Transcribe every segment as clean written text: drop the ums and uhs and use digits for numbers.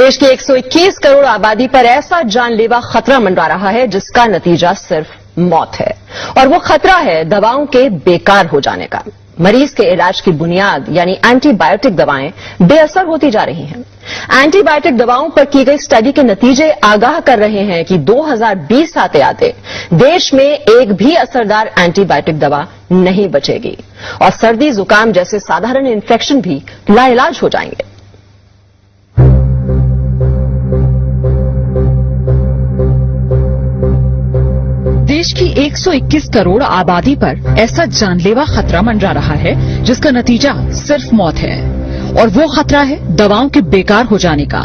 देश की 121 करोड़ आबादी पर ऐसा जानलेवा खतरा मंडरा रहा है जिसका नतीजा सिर्फ मौत है, और वो खतरा है दवाओं के बेकार हो जाने का। मरीज के इलाज की बुनियाद यानी एंटीबायोटिक दवाएं बेअसर होती जा रही हैं। एंटीबायोटिक दवाओं पर की गई स्टडी के नतीजे आगाह कर रहे हैं कि 2020 आते आते देश में एक भी असरदार एंटीबायोटिक दवा नहीं बचेगी और सर्दी जुकाम जैसे साधारण इन्फेक्शन भी लाइलाज हो जाएंगे। देश की 121 करोड़ आबादी पर ऐसा जानलेवा खतरा मंडरा रहा है जिसका नतीजा सिर्फ मौत है, और वो खतरा है दवाओं के बेकार हो जाने का।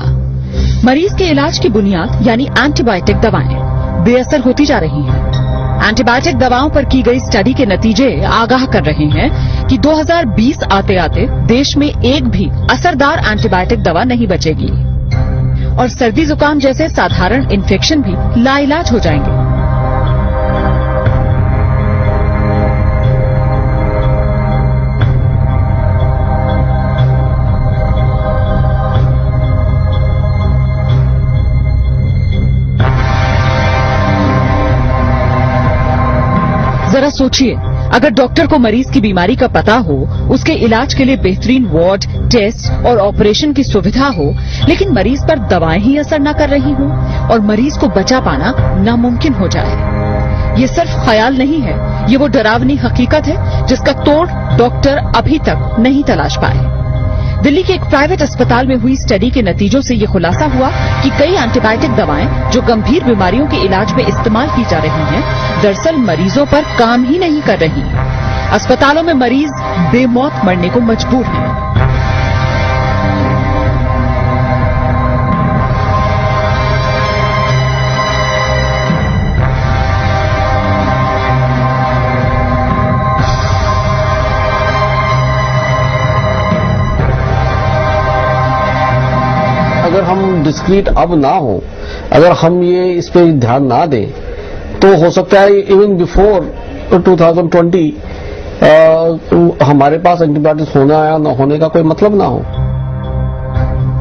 मरीज के इलाज की बुनियाद यानी एंटीबायोटिक दवाएं बेअसर होती जा रही हैं। एंटीबायोटिक दवाओं पर की गई स्टडी के नतीजे आगाह कर रहे हैं कि 2020 आते आते देश में एक भी असरदार एंटीबायोटिक दवा नहीं बचेगी और सर्दी जुकाम जैसे साधारण इन्फेक्शन भी लाइलाज हो जाएंगे। जरा सोचिए, अगर डॉक्टर को मरीज की बीमारी का पता हो, उसके इलाज के लिए बेहतरीन वार्ड, टेस्ट और ऑपरेशन की सुविधा हो, लेकिन मरीज पर दवाएं ही असर न कर रही हों और मरीज को बचा पाना नामुमकिन हो जाए। ये सिर्फ ख्याल नहीं है, ये वो डरावनी हकीकत है जिसका तोड़ डॉक्टर अभी तक नहीं तलाश पाए। दिल्ली के एक प्राइवेट अस्पताल में हुई स्टडी के नतीजों से ये खुलासा हुआ कि कई एंटीबायोटिक दवाएं जो गंभीर बीमारियों के इलाज में इस्तेमाल की जा रही हैं, दरअसल मरीजों पर काम ही नहीं कर रही। अस्पतालों में मरीज बेमौत मरने को मजबूर हैं। अगर हम डिस्क्रीट अब ना हो, अगर हम ये इस पे ध्यान ना दें, तो हो सकता है इवन बिफोर 2020 हमारे पास एंटीबायोटिक्स होना या न होने का कोई मतलब ना हो।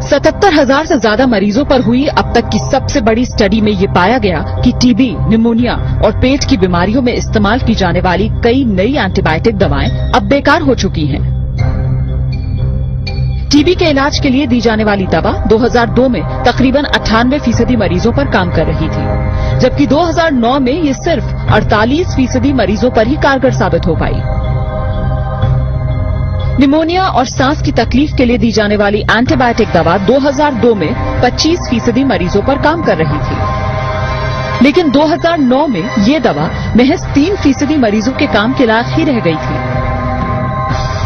77,000 से ज्यादा मरीजों पर हुई अब तक की सबसे बड़ी स्टडी में ये पाया गया कि टीबी, निमोनिया और पेट की बीमारियों में इस्तेमाल की जाने वाली कई नई एंटीबायोटिक दवाएं अब बेकार हो चुकी हैं। टीबी के इलाज के लिए दी जाने वाली दवा 2002 में तकरीबन 98% मरीजों पर काम कर रही थी, जबकि 2009 में ये सिर्फ 48% मरीजों पर ही कारगर साबित हो पाई। निमोनिया और सांस की तकलीफ के लिए दी जाने वाली एंटीबायोटिक दवा 2002 में 25% मरीजों पर काम कर रही थी, लेकिन 2009 में ये दवा महज 3% मरीजों के काम के लायक ही रह गई थी।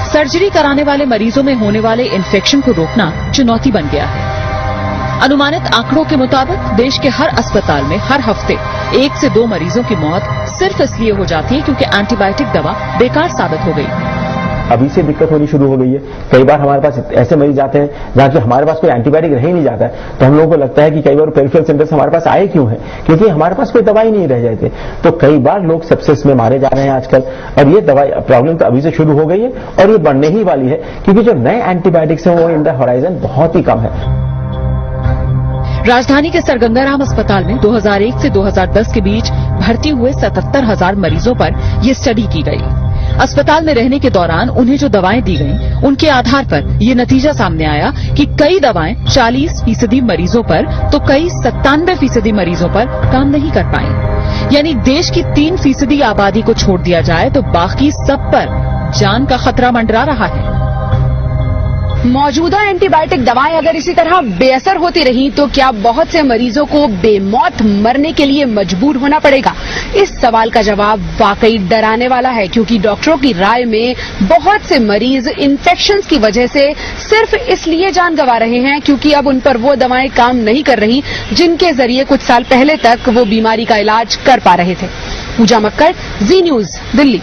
सर्जरी कराने वाले मरीजों में होने वाले इन्फेक्शन को रोकना चुनौती बन गया है। अनुमानित आंकड़ों के मुताबिक देश के हर अस्पताल में हर हफ्ते 1 से 2 मरीजों की मौत सिर्फ इसलिए हो जाती है क्योंकि एंटीबायोटिक दवा बेकार साबित हो गई। अभी से दिक्कत होनी शुरू हो गई है। कई बार हमारे पास ऐसे मरीज आते हैं जहां कि हमारे पास कोई एंटीबायोटिक रह ही नहीं जाता है, तो हम लोगों को लगता है कि कई बार पेरिफेरल सेंटर से हमारे पास आए क्यों है, क्योंकि हमारे पास कोई दवाई नहीं रह जाती। तो कई बार लोग सेप्सिस में मारे जा रहे हैं आजकल, और ये दवाई प्रॉब्लम तो अभी से शुरू हो गई है और ये बढ़ने ही वाली है, क्योंकि जो नए एंटीबायोटिक्स हैं वो इन द होराइजन बहुत ही कम है। राजधानी के सर गंगाराम अस्पताल में 2001 से 2010 के बीच भर्ती हुए 77,000 मरीजों पर यह स्टडी की गई। अस्पताल में रहने के दौरान उन्हें जो दवाएं दी गईं, उनके आधार पर ये नतीजा सामने आया कि कई दवाएं 40% मरीजों पर तो कई 97% मरीजों पर काम नहीं कर पाई। यानी देश की 3% आबादी को छोड़ दिया जाए तो बाकी सब पर जान का खतरा मंडरा रहा है। मौजूदा एंटीबायोटिक दवाएं अगर इसी तरह बेअसर होती रही तो क्या बहुत से मरीजों को बेमौत मरने के लिए मजबूर होना पड़ेगा? इस सवाल का जवाब वाकई डराने वाला है, क्योंकि डॉक्टरों की राय में बहुत से मरीज इन्फेक्शंस की वजह से सिर्फ इसलिए जान गंवा रहे हैं क्योंकि अब उन पर वो दवाएं काम नहीं कर रही जिनके जरिए कुछ साल पहले तक वो बीमारी का इलाज कर पा रहे थे। पूजा मक्कड़, जी न्यूज, दिल्ली।